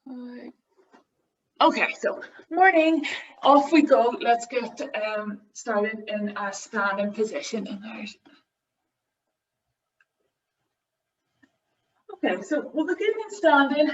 Okay, so morning, off we go. Let's get started in a standing position. Okay, so we'll begin in standing,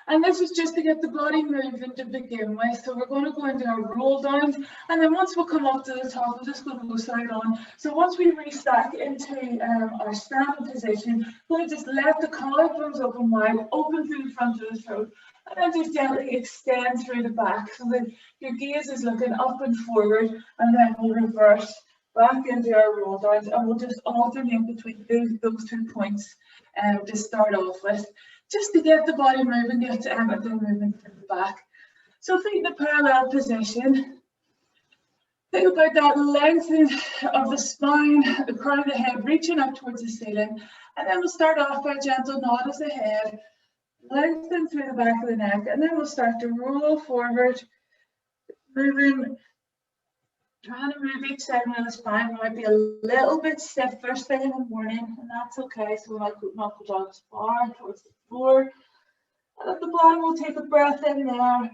and this is just to get the body moving to begin with. So we're going to go into our roll downs, and then once we'll come up to the top, we're just going to go side on. So once we restack into our standing position, we're going to just let the collarbones open wide, open through the front of the throat, and then just gently extend through the back so that your gaze is looking up and forward, and then we'll reverse back into our roll downs, and we'll just alternate between those 2 points to start off with, just to get the body moving, get everything moving through the back. So feet in a parallel position. Think about that lengthening of the spine, the crown of the head reaching up towards the ceiling, and then we'll start off by a gentle nod of the head, lengthen through the back of the neck, and then we'll start to roll forward, moving. Trying to move each segment of the spine. We might be a little bit stiff first thing in the morning, and that's okay. So we might knuckle down far towards the floor. And at the bottom, we'll take a breath in there. And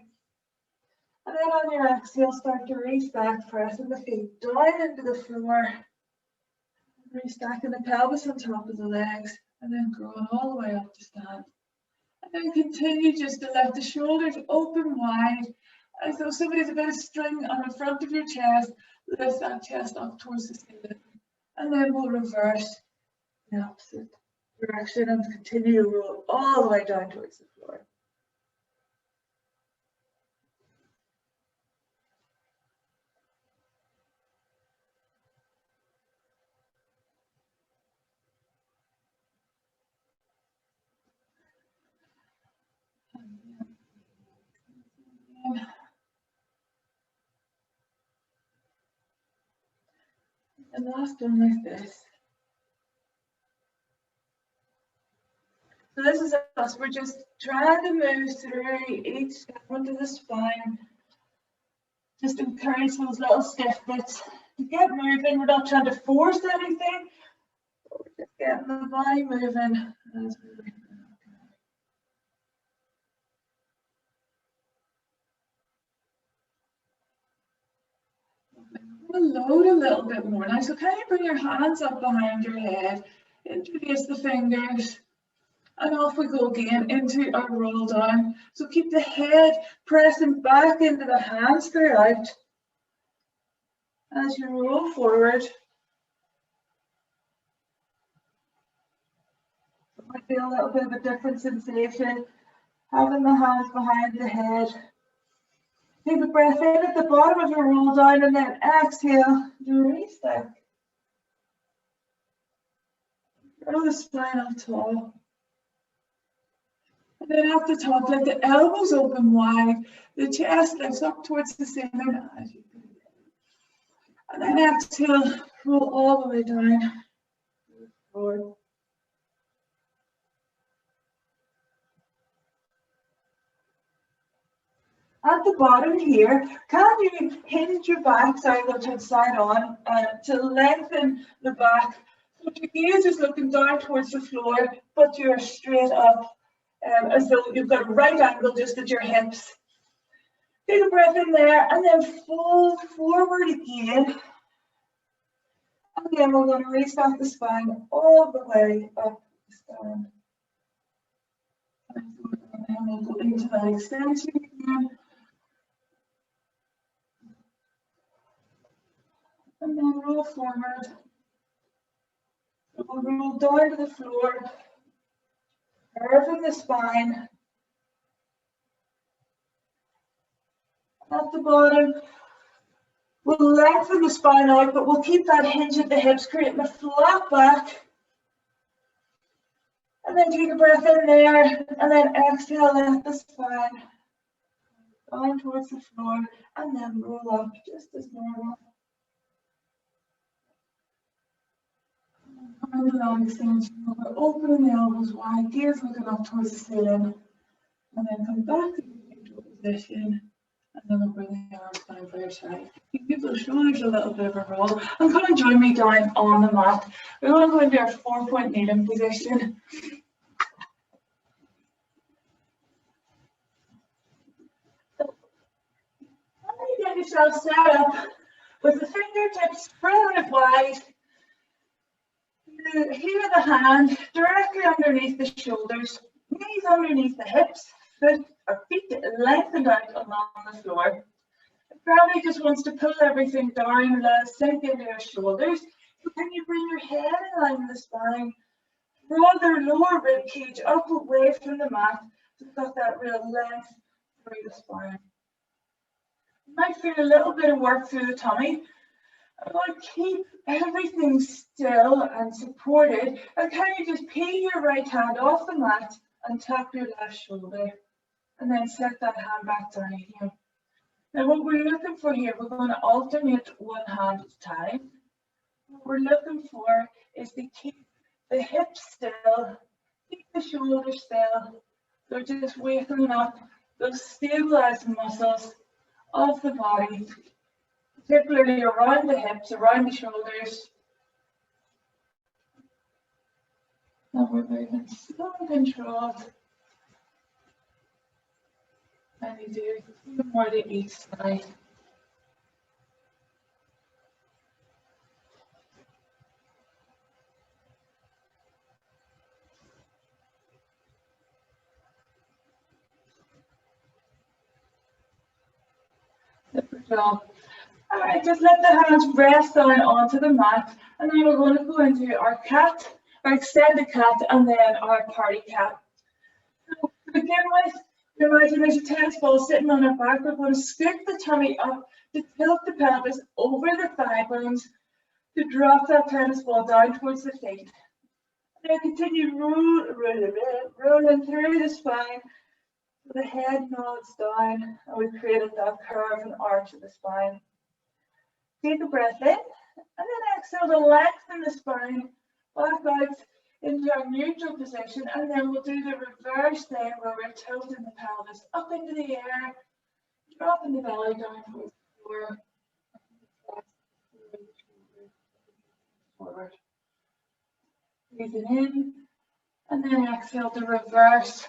then on your exhale, start to restack, pressing the feet down into the floor. Restacking the pelvis on top of the legs, and then growing all the way up to stand. And then continue just to let the shoulders open wide, as though somebody's a bit of string on the front of your chest. Lift that chest up towards the ceiling, and then we'll reverse the opposite direction and continue to roll all the way down towards the floor. And last one like this. So this is us. We're just trying to move through each segment of the spine. Just encourage those little stiff bits to get moving. We're not trying to force anything. We're just getting the body moving as we load a little bit more. Now, so can you bring your hands up behind your head, interlace the fingers, and off we go again into our roll down. So keep the head pressing back into the hands throughout as you roll forward. Might feel a little bit of a different sensation having the hands behind the head. Take a breath in at the bottom of your roll down, and then exhale, do a restack. Grow the spine up tall. And then at the top, let the elbows open wide, the chest lifts up towards the ceiling as you breathe in. And then exhale, roll all the way down forward. At the bottom here, can you hinge your back, go to side on, to lengthen the back. So your gaze is looking down towards the floor, but you're straight up, as though you've got a right angle just at your hips. Take a breath in there, and then fold forward again. And then we're going to restart the spine all the way up to stand. And then we'll go into that extension again. And then roll forward. We'll roll down to the floor, curving the spine. At the bottom, we'll lengthen the spine out, but we'll keep that hinge at the hips, creating a flat back. And then take a breath in there, and then exhale, lift the spine down towards the floor, and then roll up just as normal. And the long extension, we're opening the elbows wide, gaze looking up towards the ceiling, and then come back to the neutral position, and then we'll bring the arms down for your side. Give those shoulders a little bit of a roll, and come and join me down on the mat. We're going to go into our 4-point kneeling position. yourself set up with the fingertips spread wide. The heel of the hand directly underneath the shoulders, knees underneath the hips, feet lengthened out along the floor. It probably just wants to pull everything down, let it sink into your shoulders. Can you bring your head in line with the spine? Draw the lower rib cage up away from the mat. So you've got that real length through the spine. You might feel a little bit of work through the tummy. I'm going to keep everything still and supported. And can you just peel your right hand off the mat and tap your left shoulder? And then set that hand back down again. Now what we're looking for here, we're going to alternate one hand at a time. What we're looking for is to keep the hips still, keep the shoulders still. They're just waking up those stabilized muscles of the body, particularly around the hips, around the shoulders. Now we're moving slow and controlled. And you do more to each side. All right, just let the hands rest down onto the mat, and then we're going to go into our cat, our extended cat, and then our party cat. So to begin with, imagine there's a tennis ball sitting on our back. We're going to scoop the tummy up to tilt the pelvis over the thigh bones to drop that tennis ball down towards the feet. Then continue rolling through the spine. The head nods down, and we've created that curve and arch of the spine. Take a breath in, and then exhale to lengthen the spine back out into our neutral position, and then we'll do the reverse thing where we're tilting the pelvis up into the air, dropping the belly down towards the floor. Forward. Breathing in, and then exhale to reverse.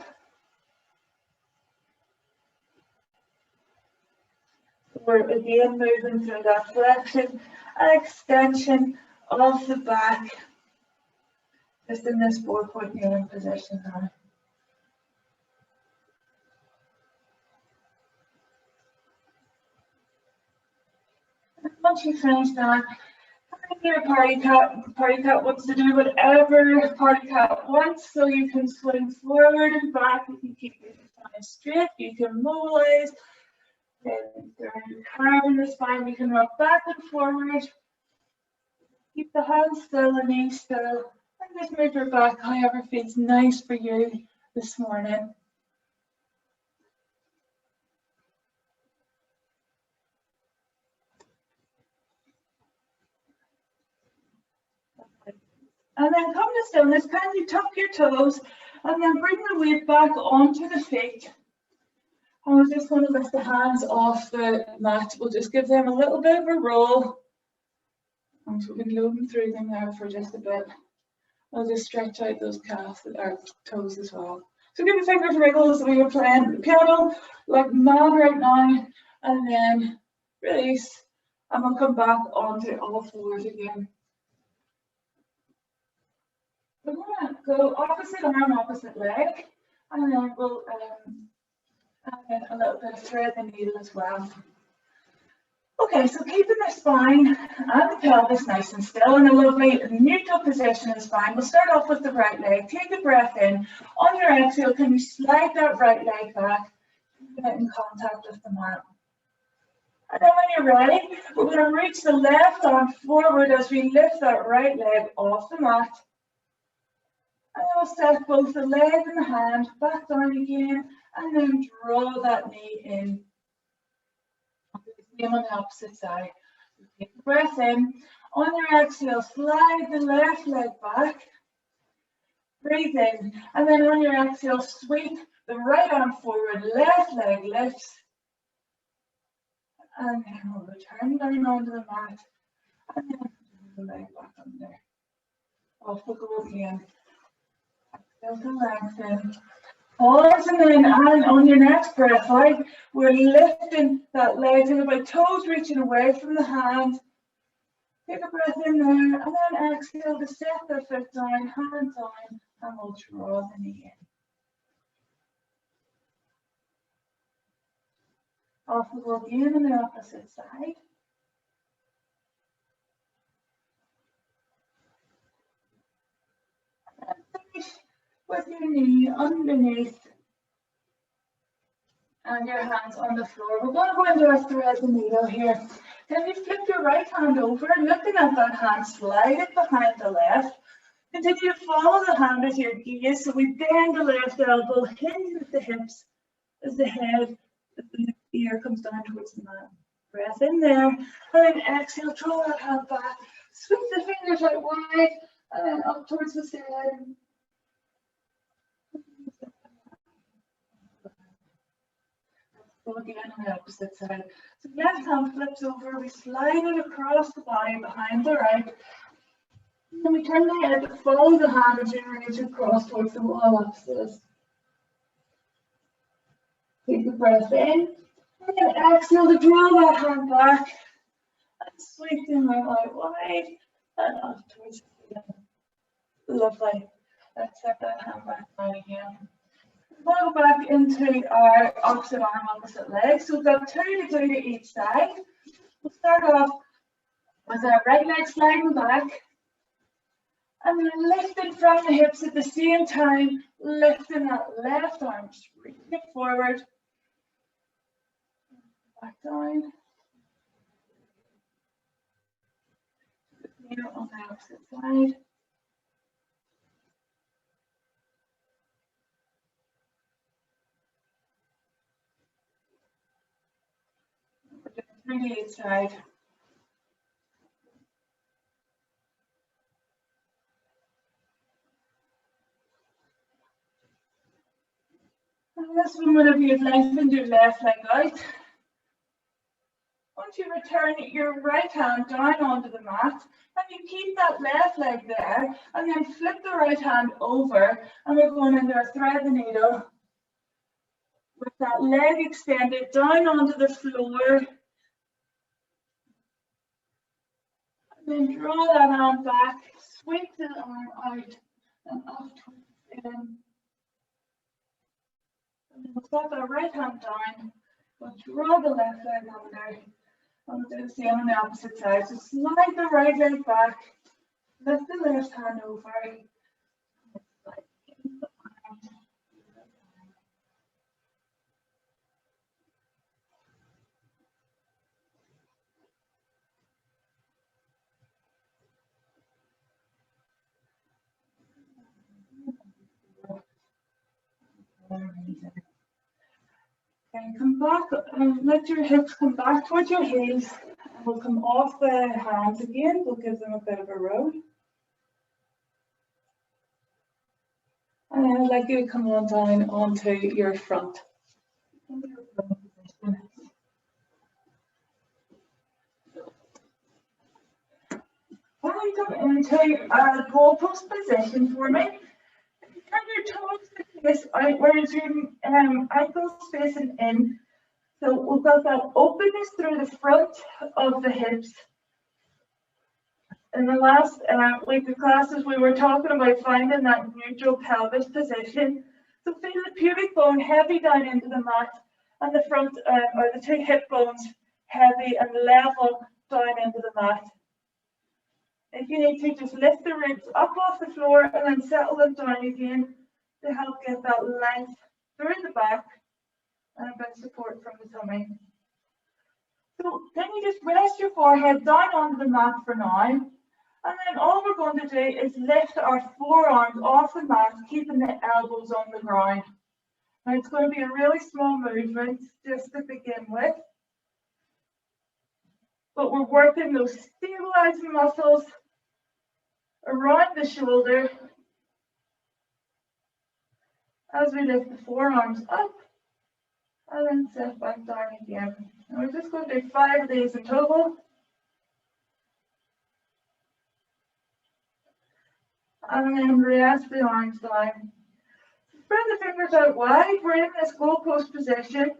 We're again moving through that flexion and extension of the back, just in this 4-point kneeling position now. And once you finish that, your party cat wants to do whatever party cat wants, so you can swing forward and back, you can keep your spine straight, you can mobilize. Then during carving the spine, we can rock back and forward. Keep the hands still, the knees still, and just move your back however feels nice for you this morning. And then come to stillness. Can you tuck your toes and then bring the weight back onto the feet? And we're just going to lift the hands off the mat. We'll just give them a little bit of a roll. And so we can load them through them there for just a bit. I'll just stretch out those calves, our toes as well. So give me fingers wriggles. We were playing the piano like mad right now. And then release. And we'll come back onto all fours again. We're going to go opposite arm, opposite leg. And then we'll add a little bit of thread the needle as well. Okay, so keeping the spine and the pelvis nice and still in a lovely neutral position in the spine. We'll start off with the right leg. Take a breath in. On your exhale, can you slide that right leg back, get in contact with the mat. And then when you're ready, we're going to reach the left arm forward as we lift that right leg off the mat. And then we'll step both the leg and the hand back down again, and then draw that knee in. Same on the opposite side. So take a breath in. On your exhale, slide the left leg back. Breathe in. And then on your exhale, sweep the right arm forward, left leg lifts. And then we'll return down onto the mat. And then the leg back under. Off we go again. Exhale to lengthen. Pause, and then on your next breath out, we're lifting that leg to the by toes reaching away from the hand. Take a breath in there, and then exhale to set the foot down, hand down, and we'll draw the knee in. Off we go again on the opposite side. And finish with your knee underneath and your hands on the floor. We're going to go into our thread the needle here. Then you flip your right hand over, looking at that hand, slide it behind the left. Continue to follow the hand with your gaze. So we bend the left elbow, hinge with the hips as the head, the ear comes down towards the mat. Breath in there, and then exhale, draw that hand back, sweep the fingers out wide, and then up towards the side. Go again on the opposite side. So left hand flips over, we slide it across the body behind the right. And then we turn the head to follow the hand as you reach across towards the wall opposite us. Take a breath in, and then exhale to draw that hand back. And sweep them out wide and up towards the end. Lovely. Let's set that hand back down again. We'll go back into our opposite arm, opposite leg. So we've got 2 to do to each side. We'll start off with our right leg sliding back. And then lifting from the hips at the same time, lifting that left arm, just reach it forward. Back down. Here on the opposite side. We're doing 3 to each side. And this one, whenever you've lengthened your left leg out, once you return your right hand down onto the mat, and you keep that left leg there, and then flip the right hand over, and we're going into our thread the needle with that leg extended down onto the floor. And then draw that arm back, sweep the arm out, and up towards the end. And then we'll set our right hand down, we'll draw the left leg under. And we'll do the same on the opposite side. So slide the right leg back, lift the left hand over. And come back and let your hips come back towards your heels. And we'll come off the hands again. We'll give them a bit of a roll. And then I'd like you to come on down onto your front. Come into a goalpost position for me. Turn your toes to face outwards, your ankles facing in. So we've got that openness through the front of the hips. In the last week of classes, we were talking about finding that neutral pelvis position. So feel the pubic bone heavy down into the mat, and the front or the 2 hip bones heavy and level down into the mat. If you need to, just lift the ribs up off the floor and then settle them down again to help get that length through the back and a bit of support from the tummy. So then you just rest your forehead down onto the mat for now. And then all we're going to do is lift our forearms off the mat, keeping the elbows on the ground. Now it's going to be a really small movement just to begin with. But we're working those stabilizing muscles around the shoulder as we lift the forearms up and then set back down again. And we're just going to do 5 of these in total. And then rest the arms down. Spread the fingers out wide. We're in this goalpost position.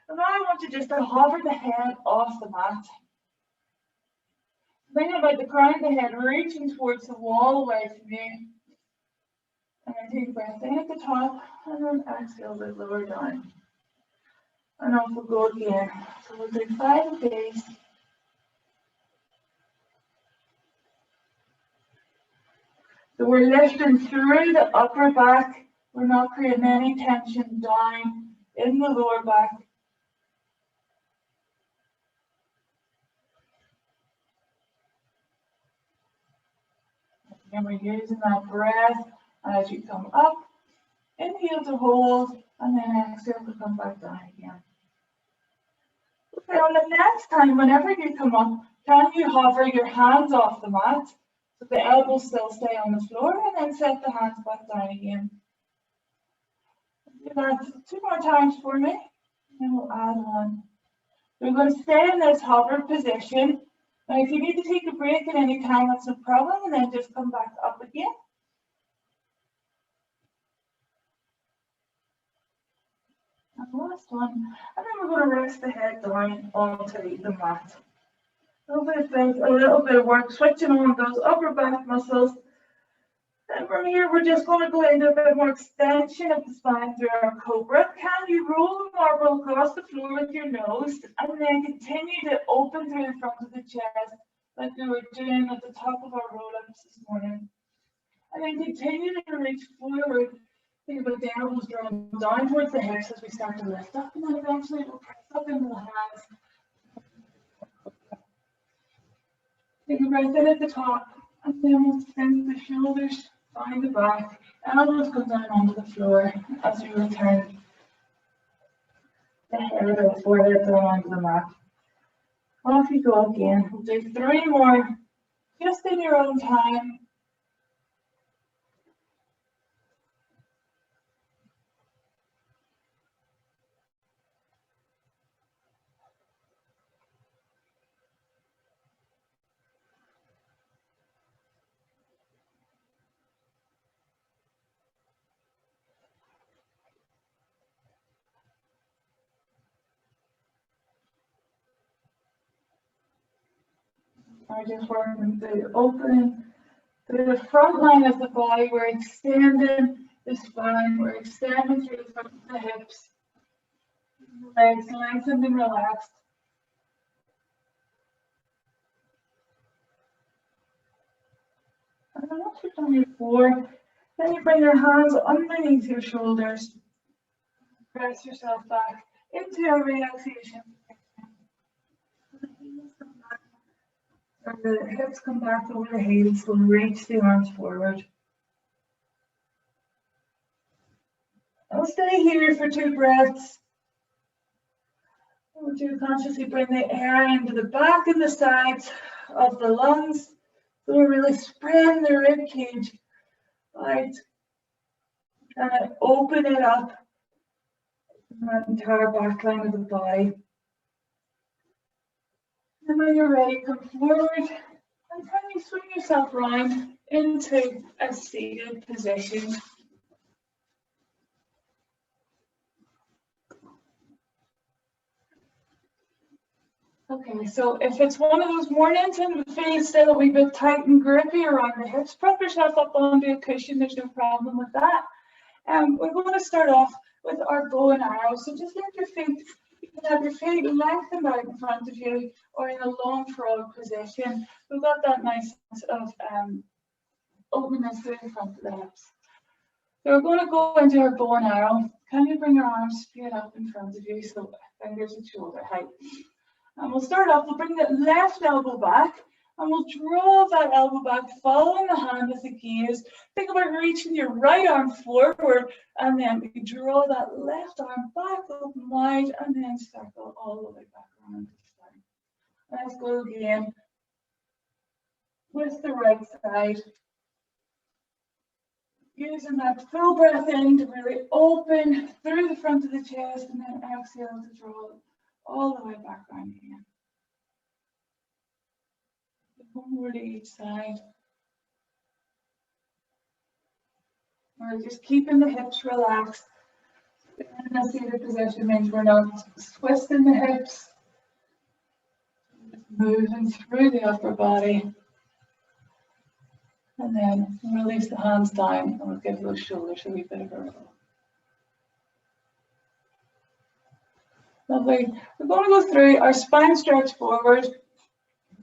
And now I want you just to hover the head off the mat. Think about the crown of the head reaching towards the wall away from you. And then take a breath in at the top and then exhale a bit lower down. And off we'll go again. So we'll do 5 of these. So we're lifting through the upper back. We're not creating any tension down in the lower back. And we're using that breath as you come up. Inhale to hold, and then exhale to come back down again. Okay, on the next time, whenever you come up, can you hover your hands off the mat so the elbows still stay on the floor, and then set the hands back down again. Do that 2 more times for me, and then we'll add on. We're going to stay in this hover position. Now, if you need to take a break at any time, that's no problem, and then just come back up again. And last one, and then we're going to rest the head down onto the mat. A little bit of work switching on those upper back muscles. And from here, we're just going to go into a bit more extension of the spine through our cobra. Can you roll the marble across the floor with your nose and then continue to open through the front of the chest like we were doing at the top of our roll-ups this morning. And then continue to reach forward. Think about the elbows drawn down towards the hips as we start to lift up, and then eventually we'll press up into the hands. Take a breath in at the top, and then we'll send the shoulders down the back, elbows go down onto the floor as we return the head or forehead down onto the mat. Off you go again. We'll do 3 more, just in your own time. We're just working through opening through the front line of the body. We're extending the spine. We're extending through the front of the hips. Legs lengthened and relaxed. And then once you've done your 4, then you bring your hands underneath your shoulders. Press yourself back into a relaxation. And the hips come back over the heels, so reach the arms forward. I'll stay here for 2 breaths. We'll do consciously bring the air into the back and the sides of the lungs. So we're really spreading the rib cage out. Trying to open it up. That entire back line of the body. And when you're ready, come forward and can you swing yourself around into a seated position. Okay, so if it's one of those mornings and it feels still a wee bit tight and grippy around the hips, prop yourself up onto a cushion, there's no problem with that. We're going to start off with our bow and arrow. So just lift your feet. You can have your feet lengthened out in front of you or in a long frog position. We've got that nice sense of openness through the front of the hips. So we're going to go into our bow and arrow. Can you bring your arms straight up in front of you, so fingers at shoulder height? And we'll start off, we'll bring the left elbow back and we'll draw that elbow back, following the hand as it gaze. Think about reaching your right arm forward and then you draw that left arm back open wide and then circle all the way back around to the side. Let's go again with the right side. Using that full breath in to really open through the front of the chest and then exhale to draw all the way back around again. One more to each side. We're just keeping the hips relaxed In a seated position means we're not twisting the hips, just moving through the upper body. And then release the hands down and we'll give those shoulders a wee bit of a roll. Lovely. We're going to go through our spine stretch forward.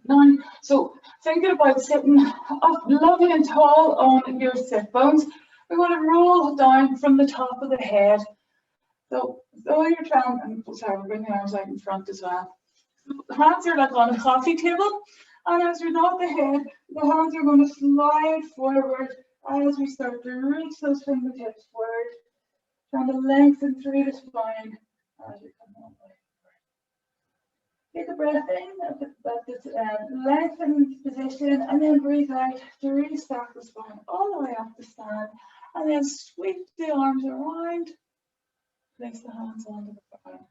Now, so thinking about sitting up lovely and tall on your sit bones, we're going to roll down from the top of the head. So you're trying, and sorry, we'll bring the arms out in front as well. So the hands are like on a coffee table, and as we nod the head, the hands are going to slide forward as we start to reach those fingertips forward, trying to lengthen through the spine as we come all the way. Take a breath in, lengthen position, and then breathe out to really stack the spine all the way up to stand, and then sweep the arms around, place the hands onto the ground.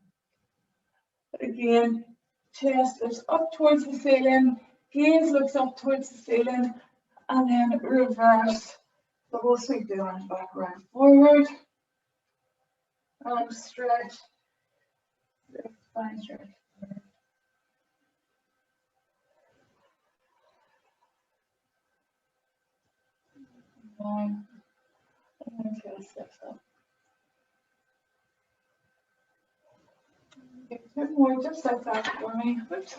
Again, chest looks up towards the ceiling, gaze looks up towards the ceiling, and then reverse. So we'll sweep the arms back around forward, arms stretch, spine stretch. And then chest lifts up. Okay, 2 more, just like that for me. Oops.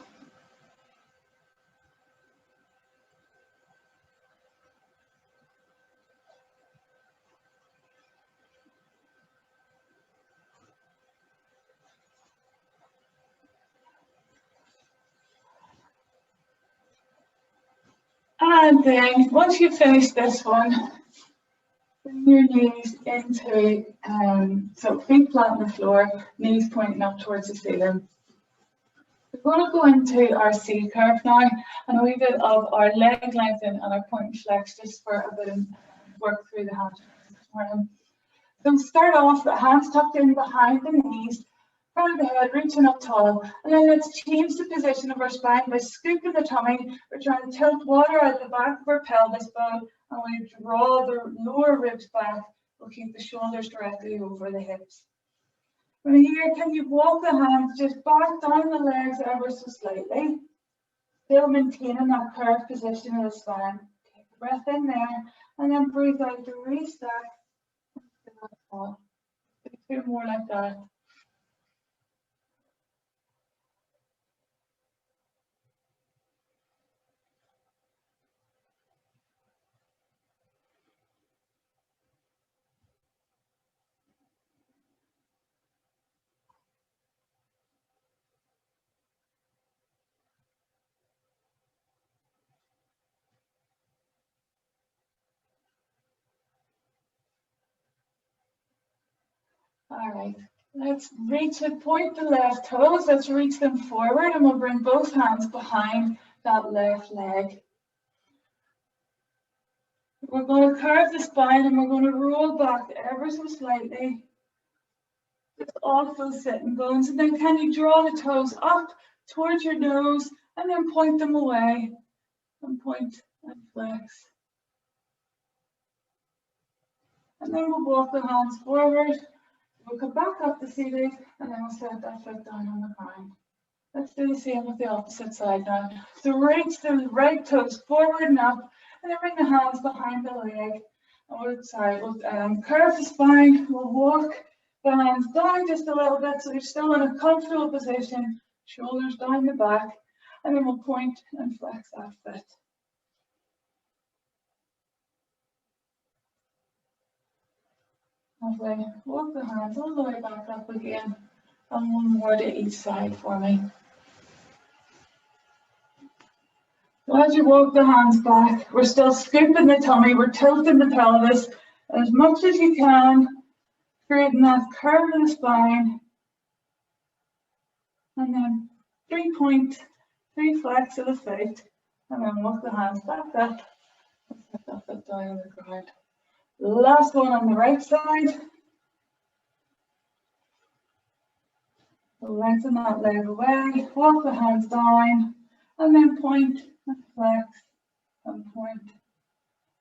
And then once you've finished this one, bring your knees into, so feet flat on the floor, knees pointing up towards the ceiling. We're going to go into our C curve now, and a wee bit of our leg lengthen and our point and flex just for a bit of work through the hamstrings. So start off, the hands tucked in behind the knees, front of the head, reaching up tall, and then let's change the position of our spine by scooping the tummy. We're trying to tilt water out the back of our pelvis bone, and we draw the lower ribs back. We'll keep the shoulders directly over the hips. From here, can you walk the hands just back down the legs ever so slightly, still maintaining that curved position of the spine. Take a breath in there, and then breathe out to restack. 2 more like that. All right, let's reach it, point the left toes, let's reach them forward, and we'll bring both hands behind that left leg. We're going to curve the spine and we're going to roll back ever so slightly, just off those sitting bones. And then can you draw the toes up towards your nose and then point them away, and point and flex. And then we'll walk the hands forward. We'll come back up to seated, and then we'll set that foot down on the ground. Let's do the same with the opposite side now. So reach the right toes forward and up, and then bring the hands behind the leg. We'll curve the spine. We'll walk the hands down just a little bit so you're still in a comfortable position. Shoulders down the back, and then we'll point and flex that foot. Lovely. Walk the hands all the way back up again, and 1 more to each side for me. So as you walk the hands back, we're still scooping the tummy, we're tilting the pelvis as much as you can, creating that curve in the spine. And then 3 point, 3 flex of the foot, and then walk the hands back up, and set that foot down on the ground. Last one on the right side. Lengthen that leg away, walk the hands down, and then point and flex, and point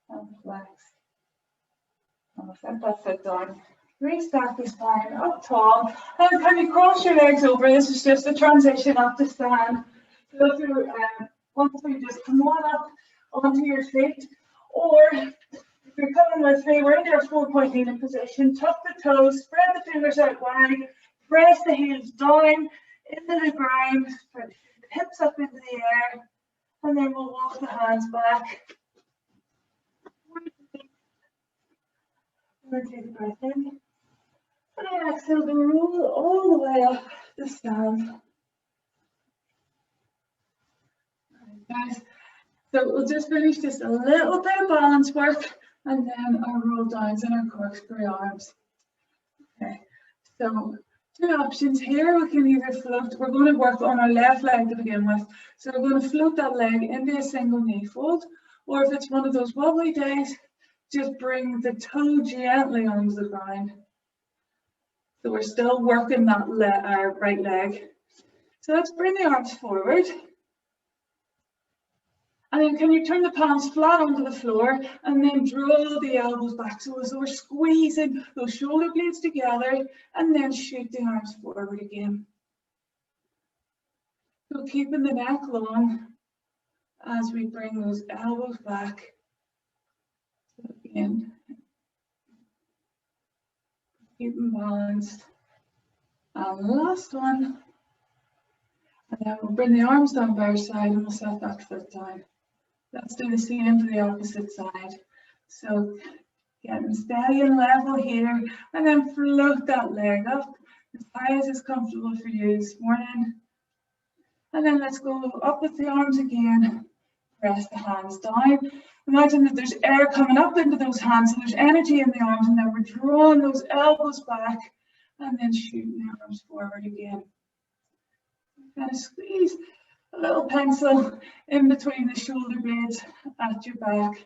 and flex. And we'll set that foot down. Reach back the spine up tall. And can you cross your legs over? This is just a transition up to stand. So if you once we just come on up onto your feet, or if you're coming with me, we're in our 4-point kneeling position. Tuck the toes, spread the fingers out wide, press the heels down into the ground, push the hips up into the air, and then we'll walk the hands back. We're going to take a breath in. And then exhale to roll all the way up the stand. Right, guys, so we'll just finish just a little bit of balance work and then our roll downs and our corkscrew arms. Okay, so 2 options here. We can either float, we're going to work on our left leg to begin with. So we're going to float that leg into a single knee fold, or if it's one of those wobbly days, just bring the toe gently onto the ground. So we're still working that right leg. So let's bring the arms forward. And then can you turn the palms flat onto the floor and then draw the elbows back. So as we're squeezing those shoulder blades together and then shoot the arms forward again. So keeping the neck long as we bring those elbows back. So again, keep them balanced. And last one. And then we'll bring the arms down by our side and we'll set that foot down. Let's do the same to the opposite side. So getting steady and level here, and then float that leg up as high as is comfortable for you this morning. And then let's go up with the arms again. Press the hands down. Imagine that there's air coming up into those hands, so there's energy in the arms, and then we're drawing those elbows back and then shooting the arms forward again. Kind of squeeze a little pencil in between the shoulder blades at your back.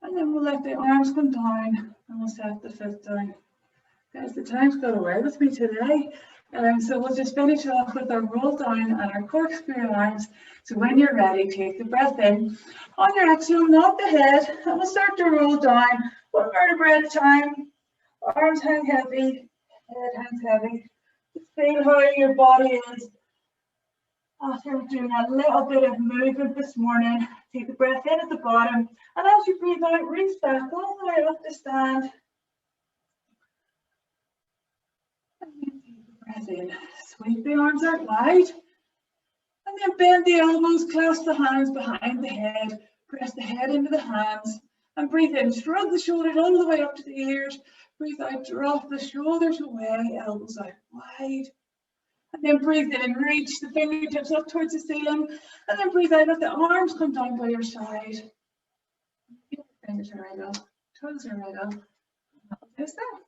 And then we'll let the arms come down and we'll set the foot down. Guys, the time's got away with me today. So we'll just finish off with our roll down and our corkscrew arms. So when you're ready, take the breath in. On your exhale, nod the head, and we'll start to roll down 1 vertebra at a time. Arms hang heavy, head hangs heavy. Just feel how your body is after doing a little bit of movement this morning. Take the breath in at the bottom, and as you breathe out, reach back all the way up to stand. And then take the breath in, sweep the arms out wide, and then bend the elbows, clasp the hands behind the head, press the head into the hands, and breathe in, shrug the shoulders all the way up to the ears. Breathe out, drop the shoulders away, elbows out wide. And then breathe in, reach the fingertips up towards the ceiling. And then breathe out, let the arms come down by your side. Fingers are right up, toes are right up. Just there.